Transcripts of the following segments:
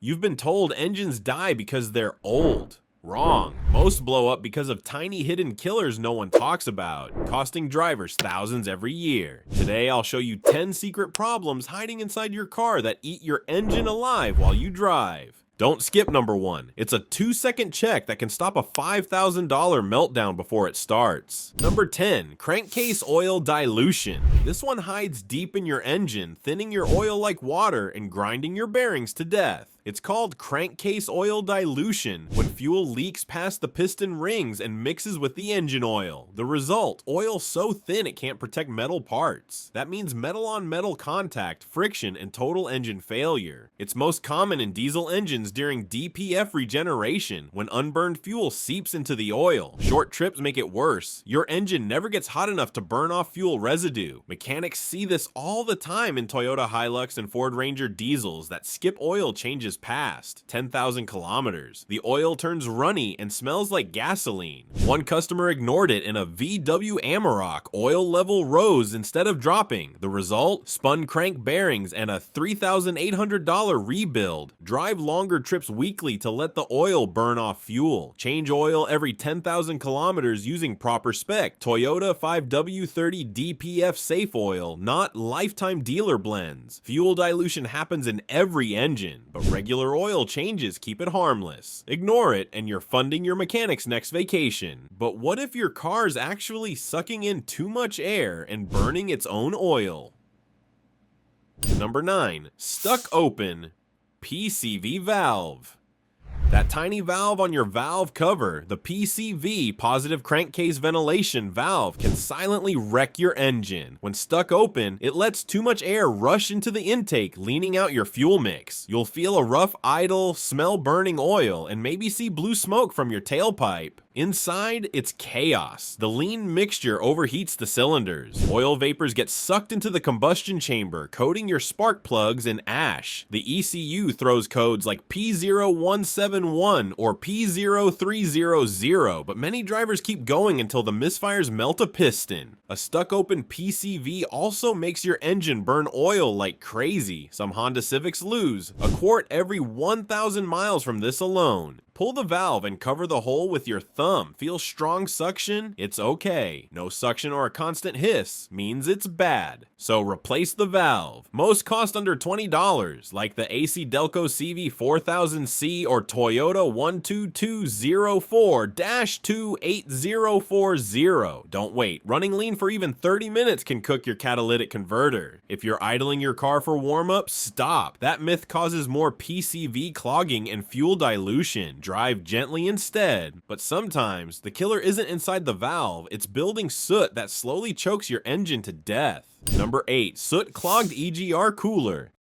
You've been told engines die because they're old. Wrong. Most blow up because of tiny hidden killers no one talks about, costing drivers thousands every year. Today I'll show you 10 secret problems hiding inside your car that eat your engine alive while you drive. Don't skip number 1. It's a 2-second check that can stop a $5,000 meltdown before it starts. Number 10. Crankcase oil dilution. This one hides deep in your engine, thinning your oil like water and grinding your bearings to death. It's called crankcase oil dilution when fuel leaks past the piston rings and mixes with the engine oil. The result, oil so thin it can't protect metal parts. That means metal on metal contact, friction, and total engine failure. It's most common in diesel engines during DPF regeneration when unburned fuel seeps into the oil. Short trips make it worse. Your engine never gets hot enough to burn off fuel residue. Mechanics see this all the time in Toyota Hilux and Ford Ranger diesels that skip oil changes past 10,000 kilometers. The oil turns runny and smells like gasoline. One customer ignored it in a VW Amarok. Oil level rose instead of dropping. The result? Spun crank bearings and a $3,800 rebuild. Drive longer trips weekly to let the oil burn off fuel. Change oil every 10,000 kilometers using proper spec. Toyota 5W30 DPF safe oil, not lifetime dealer blends. Fuel dilution happens in every engine, but regular oil changes keep it harmless. Ignore it and you're funding your mechanic's next vacation. But what if your car's actually sucking in too much air and burning its own oil? Number 9. Stuck open PCV valve. That tiny valve on your valve cover, the PCV, positive crankcase ventilation valve, can silently wreck your engine. When stuck open, it lets too much air rush into the intake, leaning out your fuel mix. You'll feel a rough idle, smell burning oil, and maybe see blue smoke from your tailpipe. Inside, it's chaos. The lean mixture overheats the cylinders. Oil vapors get sucked into the combustion chamber, coating your spark plugs in ash. The ECU throws codes like P0171 or P0300, but many drivers keep going until the misfires melt a piston. A stuck-open PCV also makes your engine burn oil like crazy. Some Honda Civics lose a quart every 1,000 miles from this alone. Pull the valve and cover the hole with your thumb. Feel strong suction? It's okay. No suction or a constant hiss means it's bad. So replace the valve. Most cost under $20, like the AC Delco CV4000C or Toyota 12204-28040. Don't wait. Running lean for even 30 minutes can cook your catalytic converter. If you're idling your car for warm-up, stop. That myth causes more PCV clogging and fuel dilution. Drive gently instead. But sometimes, the killer isn't inside the valve, it's building soot that slowly chokes your engine to death. Number 8. Soot-clogged EGR cooler.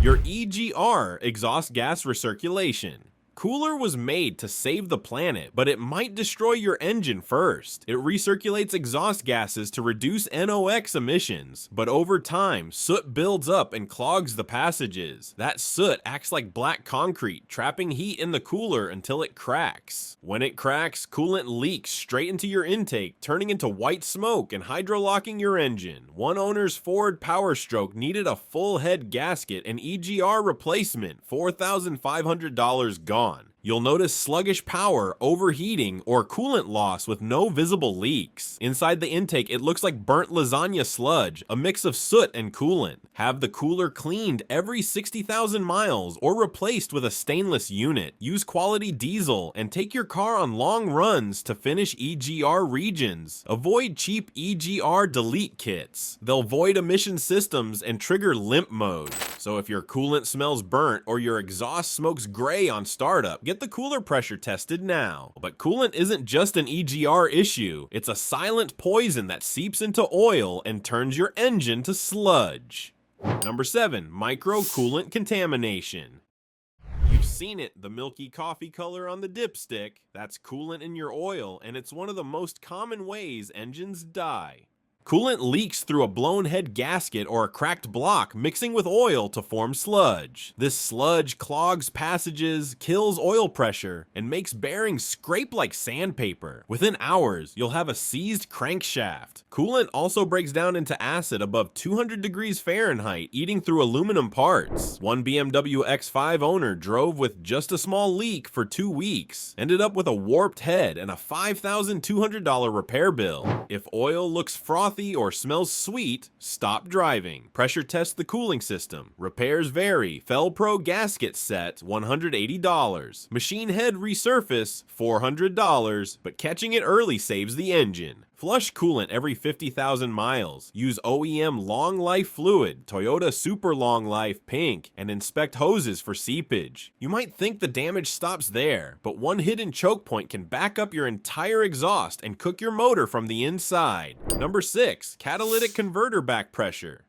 Your EGR, exhaust gas recirculation. Cooler was made to save the planet, but it might destroy your engine first. It recirculates exhaust gases to reduce NOx emissions, but over time, soot builds up and clogs the passages. That soot acts like black concrete, trapping heat in the cooler until it cracks. When it cracks, coolant leaks straight into your intake, turning into white smoke and hydrolocking your engine. One owner's Ford Power Stroke needed a full head gasket and EGR replacement, $4,500 gone. You'll notice sluggish power, overheating, or coolant loss with no visible leaks. Inside the intake, it looks like burnt lasagna sludge, a mix of soot and coolant. Have the cooler cleaned every 60,000 miles or replaced with a stainless unit. Use quality diesel and take your car on long runs to finish EGR regions. Avoid cheap EGR delete kits. They'll void emission systems and trigger limp mode. So if your coolant smells burnt or your exhaust smokes gray on startup, get the cooler pressure tested now. But coolant isn't just an EGR issue, it's a silent poison that seeps into oil and turns your engine to sludge. Number 7. Micro coolant contamination. You've seen it, the milky coffee color on the dipstick. That's coolant in your oil, and it's one of the most common ways engines die. Coolant leaks through a blown head gasket or a cracked block, mixing with oil to form sludge. This sludge clogs passages, kills oil pressure, and makes bearings scrape like sandpaper. Within hours, you'll have a seized crankshaft. Coolant also breaks down into acid above 200 degrees Fahrenheit, eating through aluminum parts. One BMW X5 owner drove with just a small leak for 2 weeks, ended up with a warped head and a $5,200 repair bill. If oil looks frothy or smells sweet, stop driving. Pressure test the cooling system. Repairs vary. Felpro gasket set, $180. Machine head resurface, $400, but catching it early saves the engine. Flush coolant every 50,000 miles. Use OEM long life fluid, Toyota Super Long Life Pink, and inspect hoses for seepage. You might think the damage stops there, but one hidden choke point can back up your entire exhaust and cook your motor from the inside. Number 6, catalytic converter back pressure.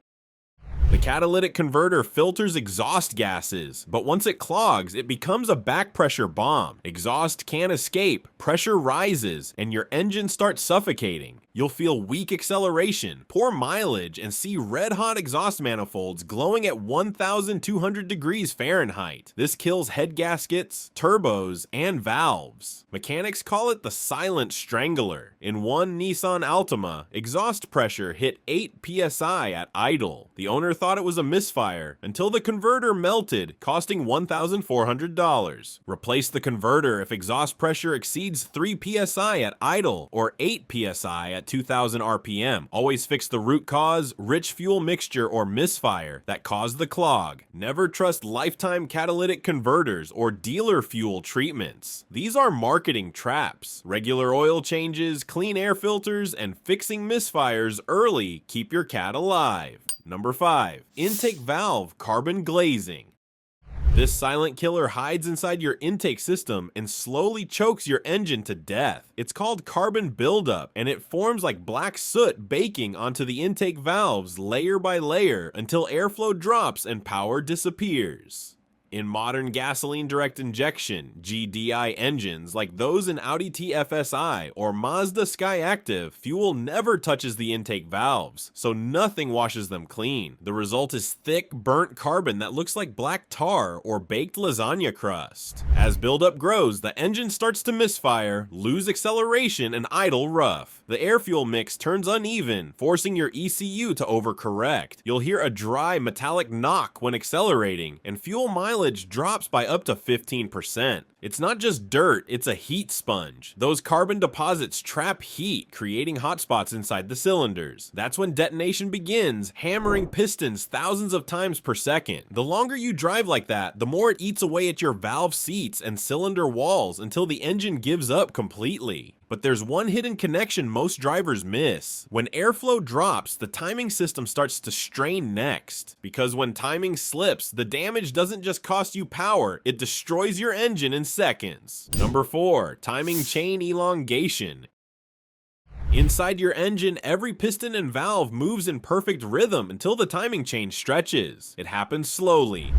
The catalytic converter filters exhaust gases, but once it clogs, it becomes a back pressure bomb. Exhaust can't escape, pressure rises, and your engine starts suffocating. You'll feel weak acceleration, poor mileage, and see red-hot exhaust manifolds glowing at 1,200 degrees Fahrenheit. This kills head gaskets, turbos, and valves. Mechanics call it the silent strangler. In one Nissan Altima, exhaust pressure hit 8 psi at idle. The owner thought it was a misfire until the converter melted, costing $1,400. Replace the converter if exhaust pressure exceeds 3 psi at idle or 8 psi at 2,000 RPM. Always fix the root cause, rich fuel mixture, or misfire that caused the clog. Never trust lifetime catalytic converters or dealer fuel treatments. These are marketing traps. Regular oil changes, clean air filters, and fixing misfires early keep your cat alive. Number 5, intake valve carbon glazing. This silent killer hides inside your intake system and slowly chokes your engine to death. It's called carbon buildup, and it forms like black soot baking onto the intake valves layer by layer until airflow drops and power disappears. In modern gasoline direct injection (GDI) engines like those in Audi TFSI or Mazda Skyactiv, fuel never touches the intake valves, so nothing washes them clean. The result is thick, burnt carbon that looks like black tar or baked lasagna crust. As buildup grows, the engine starts to misfire, lose acceleration, and idle rough. The air-fuel mix turns uneven, forcing your ECU to overcorrect. You'll hear a dry, metallic knock when accelerating, and fuel mileage drops by up to 15%. It's not just dirt, it's a heat sponge. Those carbon deposits trap heat, creating hot spots inside the cylinders. That's when detonation begins, hammering pistons thousands of times per second. The longer you drive like that, the more it eats away at your valve seats and cylinder walls until the engine gives up completely. But there's one hidden connection most drivers miss. When airflow drops, the timing system starts to strain next. Because when timing slips, the damage doesn't just cost you power, it destroys your engine in seconds. Number 4, timing chain elongation. Inside your engine, every piston and valve moves in perfect rhythm until the timing chain stretches. It happens slowly,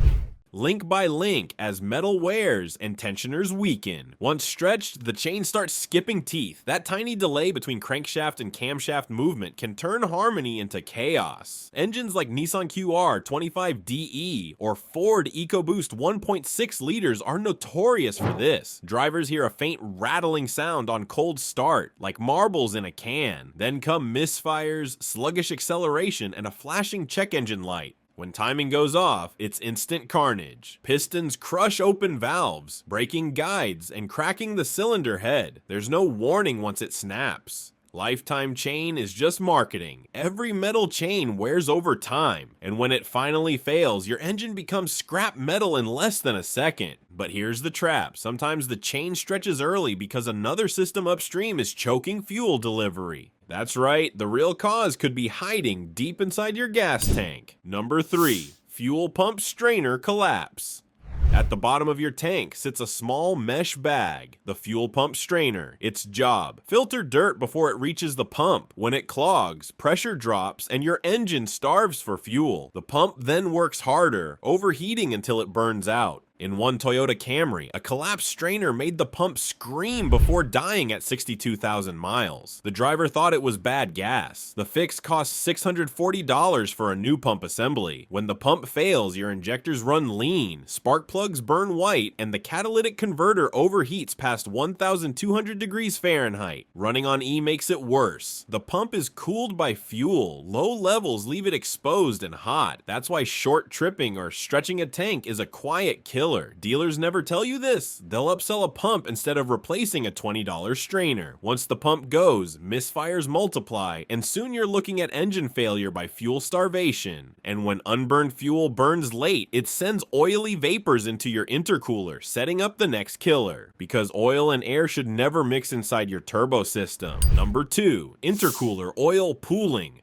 link by link, as metal wears and tensioners weaken. Once stretched, the chain starts skipping teeth. That tiny delay between crankshaft and camshaft movement can turn harmony into chaos. Engines like Nissan QR 25DE or Ford EcoBoost 1.6 liters are notorious for this. Drivers hear a faint rattling sound on cold start, like marbles in a can. Then come misfires, sluggish acceleration, and a flashing check engine light. When timing goes off, it's instant carnage. Pistons crush open valves, breaking guides and cracking the cylinder head. There's no warning once it snaps. Lifetime chain is just marketing. Every metal chain wears over time, and when it finally fails, your engine becomes scrap metal in less than a second. But here's the trap. Sometimes the chain stretches early because another system upstream is choking fuel delivery. That's right, the real cause could be hiding deep inside your gas tank. Number 3, fuel pump strainer collapse. At the bottom of your tank sits a small mesh bag, the fuel pump strainer. Its job: filter dirt before it reaches the pump. When it clogs, pressure drops and your engine starves for fuel. The pump then works harder, overheating until it burns out. In one Toyota Camry, a collapsed strainer made the pump scream before dying at 62,000 miles. The driver thought it was bad gas. The fix cost $640 for a new pump assembly. When the pump fails, your injectors run lean, spark plugs burn white, and the catalytic converter overheats past 1,200 degrees Fahrenheit. Running on E makes it worse. The pump is cooled by fuel. Low levels leave it exposed and hot. That's why short tripping or stretching a tank is a quiet killer. Dealers never tell you this. They'll upsell a pump instead of replacing a $20 strainer. Once the pump goes, misfires multiply, and soon you're looking at engine failure by fuel starvation. And when unburned fuel burns late, it sends oily vapors into your intercooler, setting up the next killer. Because oil and air should never mix inside your turbo system. Number 2, intercooler oil pooling.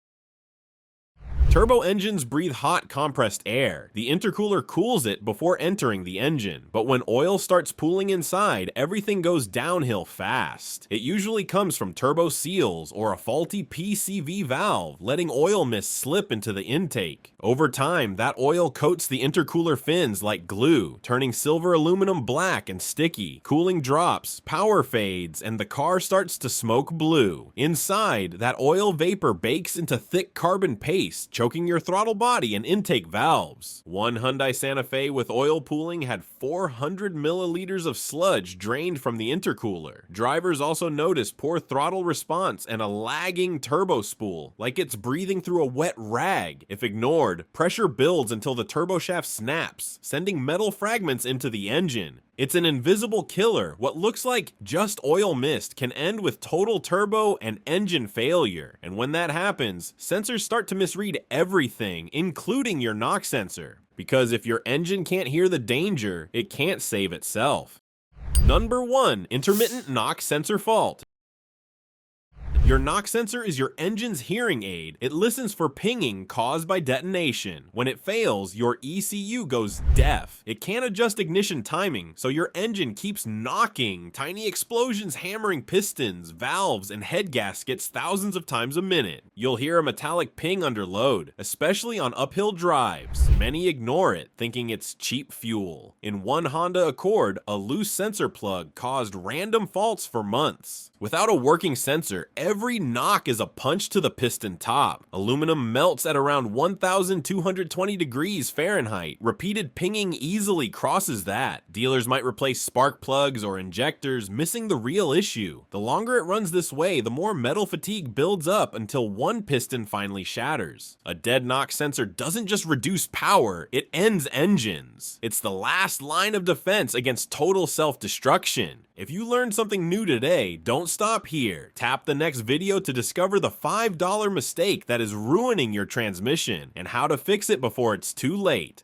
Turbo engines breathe hot compressed air. The intercooler cools it before entering the engine, but when oil starts pooling inside, everything goes downhill fast. It usually comes from turbo seals or a faulty PCV valve, letting oil mist slip into the intake. Over time, that oil coats the intercooler fins like glue, turning silver aluminum black and sticky. Cooling drops, power fades, and the car starts to smoke blue. Inside, that oil vapor bakes into thick carbon paste, choking your throttle body and intake valves. One Hyundai Santa Fe with oil pooling had 400 milliliters of sludge drained from the intercooler. Drivers also noticed poor throttle response and a lagging turbo spool, like it's breathing through a wet rag. If ignored, pressure builds until the turbo shaft snaps, sending metal fragments into the engine. It's an invisible killer. What looks like just oil mist can end with total turbo and engine failure. And when that happens, sensors start to misread everything, including your knock sensor. Because if your engine can't hear the danger, it can't save itself. Number 1, intermittent knock sensor fault. Your knock sensor is your engine's hearing aid. It listens for pinging caused by detonation. When it fails, your ECU goes deaf. It can't adjust ignition timing, so your engine keeps knocking, tiny explosions hammering pistons, valves, and head gaskets thousands of times a minute. You'll hear a metallic ping under load, especially on uphill drives. Many ignore it, thinking it's cheap fuel. In one Honda Accord, a loose sensor plug caused random faults for months. Without a working sensor, every knock is a punch to the piston top. Aluminum melts at around 1,220 degrees Fahrenheit. Repeated pinging easily crosses that. Dealers might replace spark plugs or injectors, missing the real issue. The longer it runs this way, the more metal fatigue builds up until one piston finally shatters. A dead knock sensor doesn't just reduce power, it ends engines. It's the last line of defense against total self-destruction. If you learned something new today, don't stop here. Tap the next video to discover the $5 mistake that is ruining your transmission and how to fix it before it's too late.